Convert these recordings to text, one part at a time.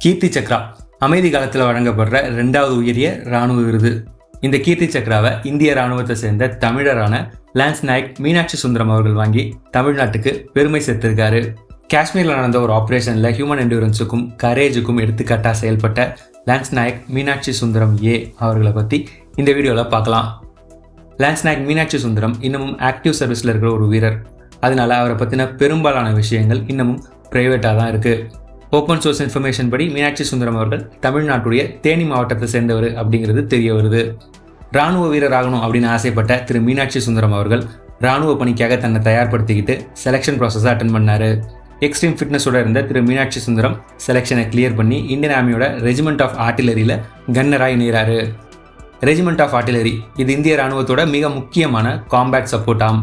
கீர்த்தி சக்ரா அமைதி காலத்தில் வழங்கப்படுற 2வது உயரிய இராணுவ விருது. இந்த கீர்த்தி சக்ராவை இந்திய இராணுவத்தை சேர்ந்த தமிழரான லான்ஸ் நாயக் மீனாட்சி சுந்தரம் அவர்கள் வாங்கி தமிழ்நாட்டுக்கு பெருமை சேர்த்திருக்காரு. காஷ்மீரில் நடந்த ஒரு ஆப்ரேஷனில் ஹியூமன் என்டூரன்ஸுக்கும் கரேஜுக்கும் எடுத்துக்காட்டாக செயல்பட்ட லான்ஸ் நாயக் மீனாட்சி சுந்தரம் அவர்களை பற்றி இந்த வீடியோவில் பார்க்கலாம். லான்ஸ் நாயக் மீனாட்சி சுந்தரம் இன்னமும் ஆக்டிவ் சர்வீஸில் இருக்கிற ஒரு வீரர். அதனால அவரை பற்றின பெரும்பாலான விஷயங்கள் இன்னமும் ப்ரைவேட்டாக தான் இருக்குது. ஓப்பன் சோர்ஸ் இன்ஃபர்மேஷன் படி மீனாட்சி சுந்தரம் அவர்கள் தமிழ்நாட்டுடைய தேனி மாவட்டத்தை சேர்ந்தவர் அப்படிங்கிறது தெரிய வருது. இராணுவ வீரர் ஆகணும் அப்படின்னு ஆசைப்பட்ட திரு மீனாட்சி சுந்தரம் அவர்கள் இராணுவ பணிக்காக தன்னை தயார்படுத்திக்கிட்டு செலெக்ஷன் ப்ராசஸை அட்டன் பண்ணார். எக்ஸ்ட்ரீம் ஃபிட்னஸோடு இருந்த திரு மீனாட்சி சுந்தரம் செலெக்ஷனை கிளியர் பண்ணி இந்தியன் ஆர்மியோட ரெஜிமெண்ட் ஆஃப் ஆர்டிலரியில் கன்னராக இணைகிறாரு. ரெஜிமெண்ட் ஆஃப் ஆர்டிலரி இது இந்திய இராணுவத்தோட மிக முக்கியமான combat support arm.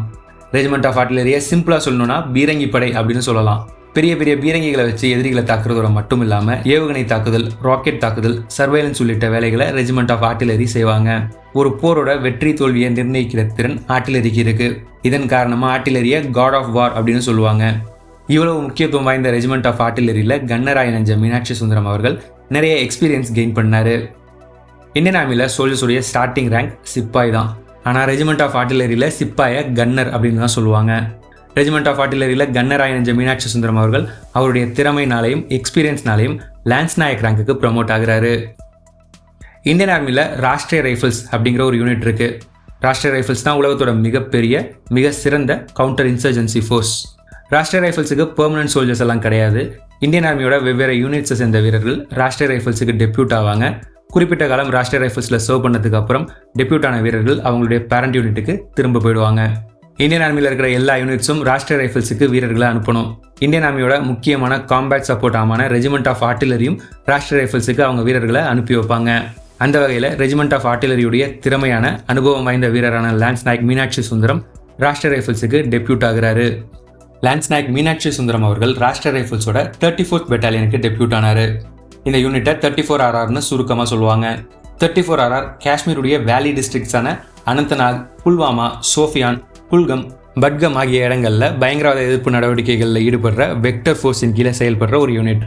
Regiment of ஆர்டிலரியை சிம்பிளாக சொல்லணும்னா பீரங்கி படை அப்படின்னு சொல்லலாம். பெரிய பெரிய பீரங்கிகளை வச்சு எதிரிகளை தாக்குறதோட மட்டும் இல்லாமல் ஏவுகணை தாக்குதல், ராக்கெட் தாக்குதல், சர்வைலன்ஸ் உள்ளிட்ட வேலைகளை ரெஜிமெண்ட் ஆஃப் ஆர்டிலரி செய்வாங்க. ஒரு போரோட வெற்றி தோல்வியை நிர்ணயிக்கிற திறன் ஆர்டிலரிக்கு இருக்கு. இதன் காரணமாக ஆர்டிலரியை காட் ஆஃப் வார் அப்படின்னு சொல்லுவாங்க. இவ்வளவு முக்கியத்துவம் வாய்ந்த ரெஜிமெண்ட் ஆஃப் ஆர்டிலரியில் கன்னராய் இணைஞ்ச மீனாட்சி சுந்தரம் அவர்கள் நிறைய எக்ஸ்பீரியன்ஸ் கெயின் பண்ணாரு. இந்தியன் ஆர்மியில் சோல்ஜர்ஸுடைய ஸ்டார்டிங் ரேங்க் சிப்பாய் தான். ஆனால் ரெஜிமெண்ட் ஆஃப் ஆர்டிலரியில் சிப்பாயை கன்னர் அப்படின்னு தான் சொல்லுவாங்க. ரெஜிமெண்ட் ஆஃப் ஆர்டிலரியில் கன்னராய் இணைஞ்ச மீனாட்சி சுந்தரம் அவர்கள் அவருடைய திறமைனாலையும் எக்ஸ்பீரியன்ஸ்னாலையும் லான்ஸ் நாயக் ரேங்குக்கு ப்ரமோட் ஆகிறாரு. இந்தியன் ஆர்மியில் ராஷ்ட்ரிய ரைஃபிள்ஸ் அப்படிங்கிற ஒரு யூனிட் இருக்குது. ராஷ்ட்ரிய ரைஃபிள்ஸ் தான் உலகத்தோட மிக சிறந்த கவுண்டர் இன்சர்ஜென்சி ஃபோர்ஸ். ராஷ்ட்ரிய ரைஃபிள்ஸுக்கு பெர்மனன்ட் சோல்ஜர்ஸ் எல்லாம் கிடையாது. இந்தியன் ஆர்மியோட வெவ்வேறு யூனிட்ஸை சேர்ந்த வீரர்கள் ராஷ்ட்ரிய ரைஃபிள்ஸுக்கு டெப்யூட் ஆவாங்க. குறிப்பிட்ட காலம் ராஷ்ட்ரிய ரைஃபிள்ஸில் சர்வ் பண்ணதுக்கு அப்புறம் டெப்யூட் ஆன வீரர்கள் அவங்களுடைய பேரண்ட் யூனிட்டுக்கு திரும்ப போயிடுவாங்க. இந்தியன் ஆர்மியில் இருக்கிற எல்லா யூனிட்ஸும் ராஷ்ட்ரிய ரைஃபிள்ஸுக்கு வீரர்களை அனுப்பணும். இந்தியன் ஆர்மியோட முக்கியமான காம்பேட் சப்போர்ட் ஆமான ரெஜிமெண்ட் ஆஃப் ஆர்டிலரியும் ராஷ்ட்ரிய ரைஃபிள்ஸுக்கு அவங்க வீரர்களை அனுப்பி வைப்பாங்க. அந்த வகையில் ரெஜிமெண்ட் ஆஃப் ஆர்டிலரியுடைய திறமையான அனுபவம் வாய்ந்த வீரரான லான்ஸ் நாயக் மீனாட்சி சுந்தரம் ராஷ்ட்ரிய ரைஃபிள்ஸுக்கு டெப்யூட் ஆகிறாரு. லான்ஸ் நாயக் மீனாட்சி சுந்தரம் அவர்கள் ராஷ்ட்ரிய ரைஃபிள்ஸோட 34th பெட்டாலியனுக்கு டெப்யூட் ஆனார். இந்த யூனிட்டை 34RRன்னு சுருக்கமாக சொல்லுவாங்க. 34RR காஷ்மீருடைய வேலி டிஸ்ட்ரிக்ட்ஸான அனந்தநாக், புல்வாமா, சோஃபியான், குல்கம், பட்கம் ஆகிய இடங்களில் பயங்கரவாத எதிர்ப்பு நடவடிக்கைகளில் ஈடுபடுற வெக்டர் ஃபோர்ஸின் கீழே செயல்படுற ஒரு யூனிட்.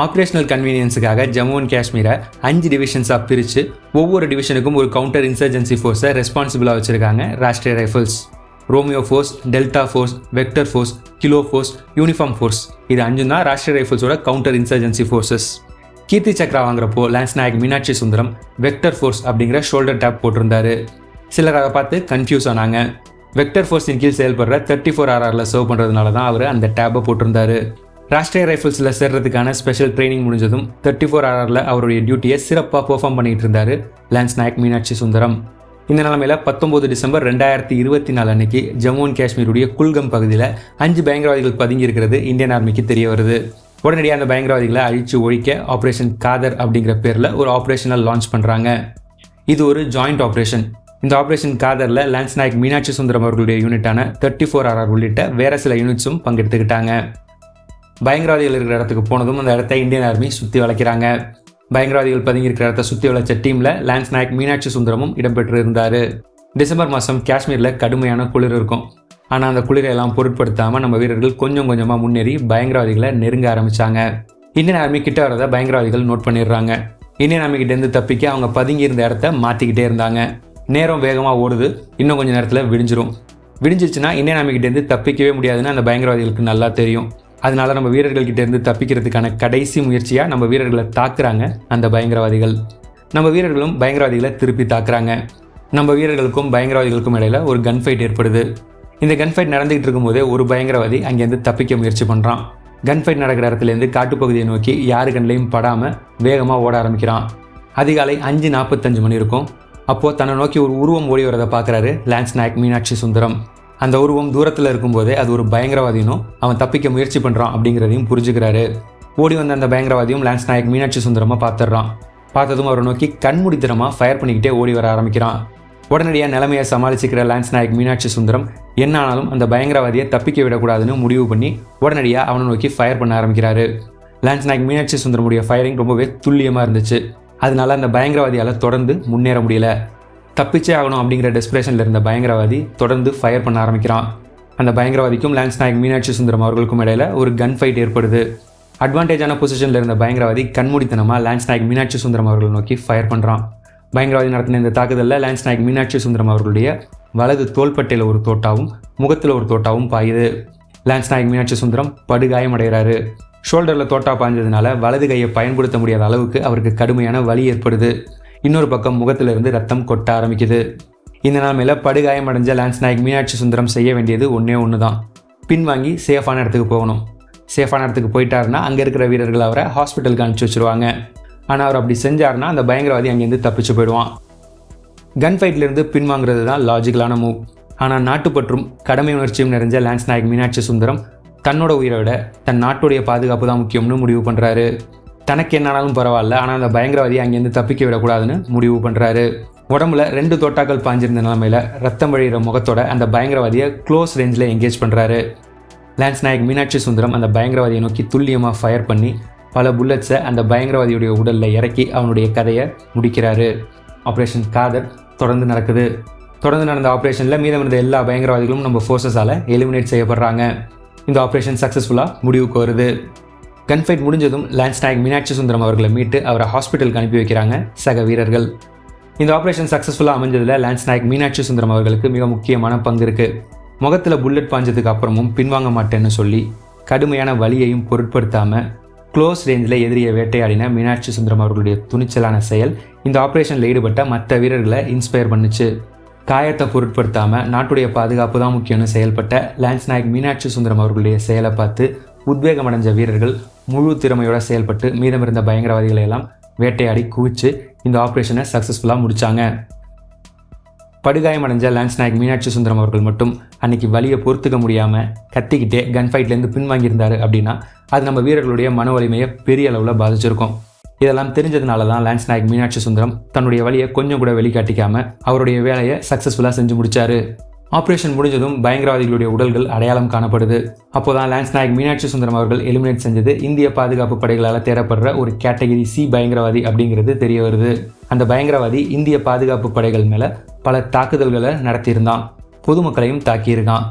ஆப்ரேஷனல் கன்வீனியன்ஸுக்காக ஜம்மு அண்ட் காஷ்மீரை 5 டிவிஷன்ஸாக பிரித்து ஒவ்வொரு டிவிஷனுக்கும் ஒரு கவுண்டர் இன்சர்ஜென்சி ஃபோர்ஸை ரெஸ்பான்சிபிளாக வச்சுருக்காங்க Rashtriya rifles. Romeo force, Delta force, Victor force, Kilo force, Uniform force இது 5 தான் ராஷ்ட்ரிய ரைஃபிள்ஸோட counter insurgency forces. Kirti Chakra வாங்குறப்போ lance Naik Meenakshi Sundaram Victor force அப்படிங்கிற ஷோல்டர் டேப் போட்டிருந்தாரு. சிலர் அதை பார்த்து கன்ஃபியூஸ் ஆனாங்க. வெக்டர் ஃபோர்ஸின் கீழ் செயல்படுற 34RRல சர்வ் பண்ணுறதுனால தான் அவர் அந்த டேப்பை போட்டிருந்தாரு. ராஷ்ட்ரிய ரைஃபிள்ஸில் சேர்றதுக்கான ஸ்பெஷல் ட்ரைனிங் முடிஞ்சதும் 34RRல அவருடைய டியூட்டியை சிறப்பாக பெர்ஃபார்ம் பண்ணிட்டு இருந்தார் லான்ஸ் நாயக் மீனாட்சி சுந்தரம். இந்த நிலைமையில் 19 டிசம்பர் 2024 அன்னைக்கு ஜம்மு அண்ட் காஷ்மீருடைய குல்கம் பகுதியில் 5 பயங்கரவாதிகள் பதுங்கி இருக்கிறது இந்தியன் ஆர்மிக்கு தெரிய வருது. உடனடியாக அந்த பயங்கரவாதிகளை அழிச்சு ஒழிக்க ஆப்ரேஷன் காதர் அப்படிங்கிற பேரில் ஒரு ஆப்ரேஷனை லான்ச் பண்ணுறாங்க. இது ஒரு ஜாயிண்ட் ஆப்ரேஷன். இந்த ஆப்ரேஷன் காதரில் லான்ஸ் நாயக் மீனாட்சி சுந்தரம் அவர்களுடைய யூனிட்டான 34RR உள்ளிட்ட வேறு சில யூனிட்ஸும் பங்கெடுத்துக்கிட்டாங்க. பயங்கரவாதிகள் இருக்கிற இடத்துக்கு போனதும் அந்த இடத்த இந்தியன் ஆர்மி சுற்றி வளைக்கிறாங்க. பயங்கரவாதிகள் பதுங்கி இருக்கிற இடத்த சுற்றி வளைச்ச டீமில் லான்ஸ் நாயக் மீனாட்சி சுந்தரமும் இடம்பெற்று இருந்தார். டிசம்பர் மாதம் காஷ்மீரில் கடுமையான குளிர் இருக்கும். ஆனால் அந்த குளிரையெல்லாம் பொருட்படுத்தாமல் நம்ம வீரர்கள் கொஞ்சம் கொஞ்சமாக முன்னேறி பயங்கரவாதிகளை நெருங்க ஆரம்பித்தாங்க. இந்தியன் ஆர்மி கிட்ட வரதை பயங்கரவாதிகள் நோட் பண்ணிடுறாங்க. இந்தியன் ஆர்மி கிட்டேருந்து தப்பிக்க அவங்க பதுங்கி இருந்த இடத்த மாற்றிக்கிட்டே இருந்தாங்க. நேரம் வேகமாக ஓடுது. இன்னும் கொஞ்சம் நேரத்தில் விடிஞ்சிருச்சுன்னா இந்தியன் ஆர்மிக்கிட்டேருந்து தப்பிக்கவே முடியாதுன்னு அந்த பயங்கரவாதிகளுக்கு நல்லா தெரியும். அதனால நம்ம வீரர்கள்கிட்டேருந்து தப்பிக்கிறதுக்கான கடைசி முயற்சியாக நம்ம வீரர்களை தாக்குறாங்க அந்த பயங்கரவாதிகள். நம்ம வீரர்களும் பயங்கரவாதிகளை திருப்பி தாக்குறாங்க. நம்ம வீரர்களுக்கும் பயங்கரவாதிகளுக்கும் இடையில் ஒரு கன் ஃபைட் ஏற்படுது. இந்த கன் ஃபைட் நடந்துகிட்டு இருக்கும்போதே ஒரு பயங்கரவாதி அங்கேருந்து தப்பிக்க முயற்சி பண்ணுறான். கன் ஃபைட் நடக்கிற இடத்துலேருந்து காட்டுப்பகுதியை நோக்கி யாரு கண்ணிலையும் படாமல் வேகமாக ஓட ஆரம்பிக்கிறான். அதிகாலை 5:45 மணி இருக்கும். அப்போது தன்னை நோக்கி ஒரு உருவம் ஓடி வரதை பார்க்குறாரு லான்ஸ் நாயக் மீனாட்சி சுந்தரம். அந்த உருவம் தூரத்தில் இருக்கும்போதே அது ஒரு பயங்கரவாதினும் அவன் தப்பிக்க முயற்சி பண்ணுறான் அப்படிங்கிறதையும் புரிஞ்சுக்கிறாரு. ஓடி வந்த அந்த பயங்கரவாதியும் லான்ஸ் நாயக் மீனாட்சி சுந்தரமாக பார்த்துடுறான். பார்த்ததும் அவரை நோக்கி கண்மூடித்தனமாக ஃபயர் பண்ணிக்கிட்டே ஓடி வர ஆரம்பிக்கிறான். உடனடியாக நிலைமையை சமாளிச்சுக்கிற லான்ஸ் நாயக் மீனாட்சி சுந்தரம் என்ன ஆனாலும் அந்த பயங்கரவாதியை தப்பிக்க விடக்கூடாதுன்னு முடிவு பண்ணி உடனடியாக அவனை நோக்கி ஃபயர் பண்ண ஆரம்பிக்கிறாரு. லான்ஸ் நாயக் மீனாட்சி சுந்தரமுடைய ஃபயரிங் ரொம்பவே துல்லியமாக இருந்துச்சு. அதனால அந்த பயங்கரவாதியால் தொடர்ந்து முன்னேற முடியல. தப்பிச்சே ஆகணும் அப்படிங்கிற டெஸ்பிரேஷனில் இருந்த பயங்கரவாதி தொடர்ந்து ஃபயர் பண்ண ஆரம்பிக்கிறான். அந்த பயங்கரவாதிக்கும் லான்ஸ் நாயக் மீனாட்சி சுந்தரம் அவர்களுக்கும் இடையில ஒரு கன் ஃபைட் ஏற்படுது. அட்வான்டேஜான பொசிஷனில் இருந்த பயங்கரவாதி கண்மூடித்தனமாக லான்ஸ் நாயக் மீனாட்சி சுந்தரம் அவர்களை நோக்கி ஃபயர் பண்ணுறான். பயங்கரவாதி நடத்தின இந்த தாக்குதலில் லான்ஸ் நாயக் மீனாட்சி சுந்தரம் அவர்களுடைய வலது தோள்பட்டையில் ஒரு தோட்டாவும் முகத்தில் ஒரு தோட்டாவும் பாயுது. லான்ஸ் நாயக் மீனாட்சி சுந்தரம் படுகாயம் அடைகிறாரு. ஷோல்டரில் தோட்டா பாய்ஞ்சதுனால வலது கையை பயன்படுத்த முடியாத அளவுக்கு அவருக்கு கடுமையான வலி ஏற்படுது. இன்னொரு பக்கம் முகத்திலிருந்து ரத்தம் கொட்ட ஆரம்பிக்குது. இந்த நிலைமையில் படுகாயம் அடைஞ்ச லான்ஸ் நாயக் மீனாட்சி சுந்தரம் செய்ய வேண்டியது ஒன்று தான், பின்வாங்கி சேஃபான இடத்துக்கு போகணும். சேஃபான இடத்துக்கு போயிட்டாருன்னா அங்கே இருக்கிற வீரர்கள் அவரை ஹாஸ்பிட்டலுக்கு அனுப்பிச்சி வச்சுருவாங்க. ஆனால் அவர் அப்படி செஞ்சார்னா அந்த பயங்கரவாதி அங்கேருந்து தப்பிச்சு போயிடுவான். கன் ஃபைட்லேருந்து பின்வாங்கிறது தான் லாஜிக்கலான மூவ். ஆனால் நாட்டுப்பற்றும் கடமை உணர்ச்சியும் நிறைஞ்ச லான்ஸ் நாயக் மீனாட்சி சுந்தரம் தன்னோட உயிரை விட தன் நாட்டுடைய பாதுகாப்பு தான் முக்கியம்னு முடிவு பண்ணுறாரு. தனக்கு என்னாலும் பரவாயில்ல, ஆனால் அந்த பயங்கரவாதியை அங்கேருந்து தப்பிக்க விடக்கூடாதுன்னு முடிவு பண்ணுறாரு. உடம்புல 2 தோட்டாக்கள் பாஞ்சிருந்த நிலைமையில் ரத்தம் வழிகிற முகத்தோட அந்த பயங்கரவாதியை க்ளோஸ் ரேஞ்சில் என்கேஜ் பண்ணுறாரு. லான்ஸ் நாயக் மீனாட்சி சுந்தரம் அந்த பயங்கரவாதியை நோக்கி துல்லியமாக ஃபயர் பண்ணி பல புல்லட்ஸை அந்த பயங்கரவாதியுடைய உடலில் இறக்கி அவனுடைய கதையை முடிக்கிறாரு. ஆப்ரேஷன் காதர் தொடர்ந்து நடக்குது. தொடர்ந்து நடந்த ஆப்ரேஷனில் மீதமிருந்த எல்லா பயங்கரவாதிகளும் நம்ம ஃபோர்ஸஸால் எலிமினேட் செய்யப்படுறாங்க. இந்த ஆப்ரேஷன் சக்ஸஸ்ஃபுல்லாக முடிவுக்கு வருது. கன் ஃபைட் முடிஞ்சதும் லான்ஸ் நாயக் மீனாட்சி சுந்தரம் அவர்களை மீட்டு அவரை ஹாஸ்பிட்டலுக்கு அனுப்பி வைக்கிறாங்க சக வீரர்கள். இந்த ஆப்ரேஷன் சக்ஸஸ்ஃபுல்லாக அமைஞ்சதில் லான்ஸ் நாயக் மீனாட்சி சுந்தரம் அவர்களுக்கு மிக முக்கியமான பங்கு இருக்குது. முகத்தில் புல்லட் பாஞ்சதுக்கு அப்புறமும் பின்வாங்க மாட்டேன்னு சொல்லி கடுமையான வலியையும் பொருட்படுத்தாமல் க்ளோஸ் ரேஞ்சில் எதிரியை வேட்டையாடின மீனாட்சி சுந்தரம் அவர்களுடைய துணிச்சலான செயல் இந்த ஆப்ரேஷனில் ஈடுபட்ட மற்ற வீரர்களை இன்ஸ்பயர் பண்ணுச்சு. காயத்தை பொருட்படுத்தாமல் நாட்டுடைய பாதுகாப்பு தான் முக்கியம்னு செயல்பட்ட லான்ஸ் நாயக் மீனாட்சி சுந்தரம் அவர்களுடைய செயலை பார்த்து உத்வேகம் அடைஞ்ச வீரர்கள் முழு திறமையோடு செயல்பட்டு மீதமிருந்த பயங்கரவாதிகளை எல்லாம் வேட்டையாடி குவிச்சு இந்த ஆப்ரேஷனை சக்ஸஸ்ஃபுல்லாக முடித்தாங்க. படுகாயம் அடைஞ்ச லான்ஸ் நாயக் மீனாட்சி சுந்தரம் அவர்கள் மட்டும் அன்றைக்கி வலியை பொறுத்துக்க முடியாமல் கத்திக்கிட்டே கன் ஃபைட்லேருந்து பின்வாங்கியிருந்தார் அப்படின்னா அது நம்ம வீரர்களுடைய மன வலிமையை பெரிய அளவில் பாதிச்சிருக்கும். இதெல்லாம் தெரிஞ்சதுனால தான் லான்ஸ் நாயக் மீனாட்சி சுந்தரம் தன்னுடைய வலியை கொஞ்சம் கூட வெளிக்காட்டிக்காமல் அவருடைய வேலையை சக்ஸஸ்ஃபுல்லாக செஞ்சு முடித்தார். ஆப்ரேஷன் முடிஞ்சதும் பயங்கரவாதிகளுடைய உடல்கள் அடையாளம் காணப்படுது. அப்போ தான் லான்ஸ் நாயக் மீனாட்சி சுந்தரம் அவர்கள் எலிமினேட் செஞ்சது இந்திய பாதுகாப்பு படைகளால் தேடப்படுற ஒரு கேட்டகரி சி பயங்கரவாதி அப்படிங்கிறது தெரிய வருது. அந்த பயங்கரவாதி இந்திய பாதுகாப்பு படைகள் மேலே பல தாக்குதல்களை நடத்தியிருந்தான், பொதுமக்களையும் தாக்கியிருக்கான்.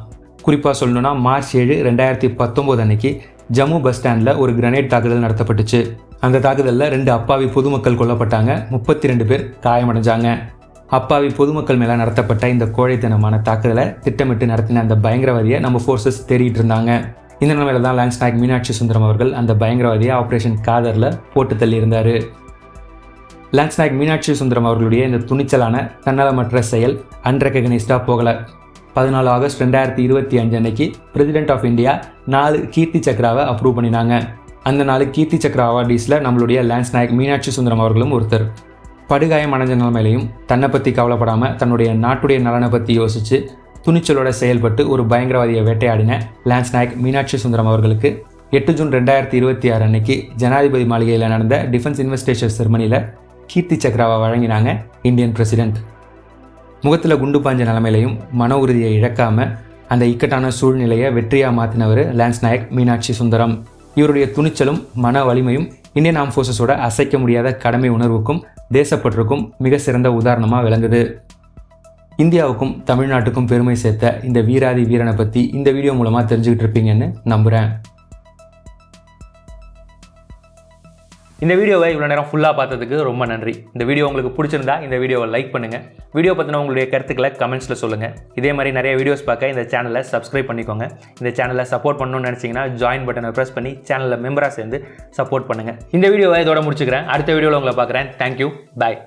குறிப்பாக சொல்லணும்னா மார்ச் 7, 2019 அன்னைக்கு ஜம்மு பஸ் ஸ்டாண்டில் ஒரு கிரனேட் தாக்குதல் நடத்தப்பட்டுச்சு. அந்த தாக்குதலில் 2 அப்பாவி பொதுமக்கள் கொல்லப்பட்டாங்க, 32 பேர் காயமடைஞ்சாங்க. அப்பாவி பொதுமக்கள் மேலே நடத்தப்பட்ட இந்த கோழைத்தனமான தாக்குதலை திட்டமிட்டு நடத்தின அந்த பயங்கரவாதியை நம்ம ஃபோர்ஸஸ் தேடிட்டு இருந்தாங்க. இந்த நிலைமையில தான் லான்ஸ் நாயக் மீனாட்சி சுந்தரம் அவர்கள் அந்த பயங்கரவாதியை ஆப்ரேஷன் காதரில் போட்டு தள்ளியிருந்தார். லான்ஸ் நாயக் மீனாட்சி சுந்தரம் அவர்களுடைய இந்த துணிச்சலான தன்னலமற்ற செயல் அன்ரெகனைஸ்டாக போகலை. 14 ஆகஸ்ட் 2025 அன்னைக்கு பிரசிடென்ட் ஆஃப் இந்தியா 4 கீர்த்தி சக்ராவை அப்ரூவ் பண்ணினாங்க. அந்த 4 கீர்த்தி சக்ரா அவார்டீஸில் நம்மளுடைய லான்ஸ் நாயக் மீனாட்சி சுந்தரம் அவர்களும் ஒருத்தர். படுகாயம் அடைஞ்ச நிலைமையிலையும் தன்னை பற்றி கவலைப்படாமல் தன்னுடைய நாட்டுடைய நலனை பற்றி யோசித்து துணிச்சலோட செயல்பட்டு ஒரு பயங்கரவாதியை வேட்டையாடின லான்ஸ் நாயக் மீனாட்சி சுந்தரம் அவர்களுக்கு 8 ஜூன் 2026 அன்னைக்கு ஜனாதிபதி மாளிகையில் நடந்த டிஃபென்ஸ் இன்வெஸ்டேஷன் செரமனியில் கீர்த்தி சக்ராவை வழங்கினாங்க இந்தியன் பிரசிடென்ட். முகத்தில் குண்டு பாஞ்ச நிலைமையிலையும் மன உறுதியை இழக்காமல் அந்த இக்கட்டான சூழ்நிலையை வெற்றியாக மாற்றினவர் லான்ஸ் நாயக் மீனாட்சி சுந்தரம். இவருடைய துணிச்சலும் மன வலிமையும் இந்தியன் ஆர்ம் ஃபோர்ஸஸோட அசைக்க முடியாத கடமை உணர்வுக்கும் தேசப்பற்றுக்கும் மிக சிறந்த உதாரணமாக விளங்குது. இந்தியாவுக்கும் தமிழ்நாட்டுக்கும் பெருமை சேர்த்த இந்த வீராதி வீரனை பற்றி இந்த வீடியோ மூலமாக தெரிஞ்சுக்கிட்டு இருப்பீங்கன்னு நம்புகிறேன். இந்த வீடியோவை இவ்வளோ நேரம் ஃபுல்லாக பார்த்ததுக்கு ரொம்ப நன்றி. இந்த வீடியோ உங்களுக்கு பிடிச்சிருந்தா இந்த வீடியோவை லைக் பண்ணுங்கள். வீடியோ பற்றின உங்களுடைய கருத்துக்களை கமெண்ட்ஸில் சொல்லுங்கள். இதே மாதிரி நிறைய வீடியோஸ் பார்க்க இந்த சேனலை சப்ஸ்கிரைப் பண்ணிக்கோங்க. இந்த சேனலை சப்போர்ட் பண்ணணும்னு நினச்சிங்கன்னா ஜாயின் பட்டனை ப்ரெஸ் பண்ணி சேனலில் மெம்பராக சேர்ந்து சப்போர்ட் பண்ணுங்கள். இந்த வீடியோவை இதோட முடிச்சுக்கிறேன். அடுத்த வீடியோவில் உங்களை பார்க்குறேன். தேங்க்யூ, பாய்.